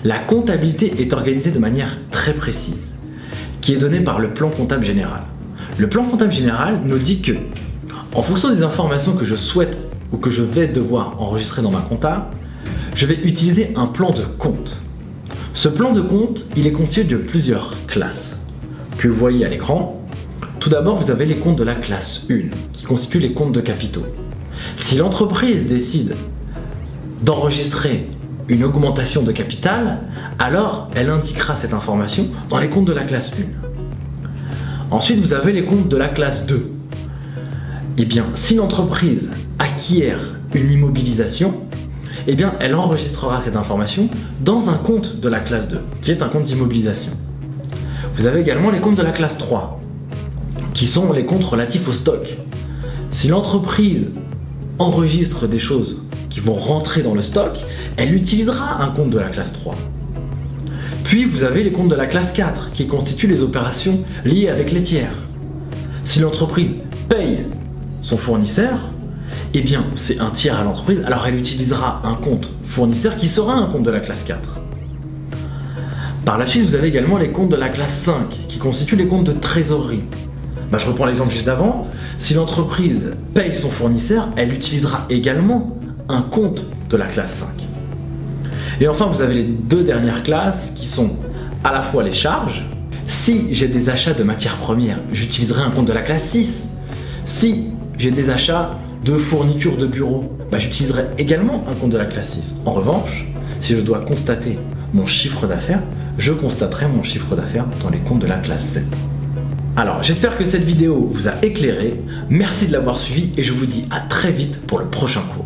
La comptabilité est organisée de manière très précise, qui est donnée par le plan comptable général. Le plan comptable général nous dit que, en fonction des informations que je souhaite ou que je vais devoir enregistrer dans ma compta, je vais utiliser un plan de compte. Ce plan de compte, il est constitué de plusieurs classes que vous voyez à l'écran. Tout d'abord, vous avez les comptes de la classe 1, qui constituent les comptes de capitaux. Si l'entreprise décide d'enregistrer une augmentation de capital, alors elle indiquera cette information dans les comptes de la classe 1. Ensuite, vous avez les comptes de la classe 2. Eh bien, si l'entreprise acquiert une immobilisation, eh bien, elle enregistrera cette information dans un compte de la classe 2, qui est un compte d'immobilisation. Vous avez également les comptes de la classe 3, qui sont les comptes relatifs au stock. Si l'entreprise enregistre des choses qui vont rentrer dans le stock, elle utilisera un compte de la classe 3. Puis vous avez les comptes de la classe 4 qui constituent les opérations liées avec les tiers. Si l'entreprise paye son fournisseur, eh bien c'est un tiers à l'entreprise, alors elle utilisera un compte fournisseur qui sera un compte de la classe 4. Par la suite, vous avez également les comptes de la classe 5 qui constituent les comptes de trésorerie. Je reprends l'exemple juste d'avant. Si l'entreprise paye son fournisseur, elle utilisera également un compte de la classe 5. Et enfin, vous avez les deux dernières classes qui sont à la fois les charges. Si j'ai des achats de matières premières, j'utiliserai un compte de la classe 6. Si j'ai des achats de fournitures de bureau, j'utiliserai également un compte de la classe 6. En revanche, si je dois constater mon chiffre d'affaires, je constaterai mon chiffre d'affaires dans les comptes de la classe 7. Alors, j'espère que cette vidéo vous a éclairé. Merci de l'avoir suivi et je vous dis à très vite pour le prochain cours.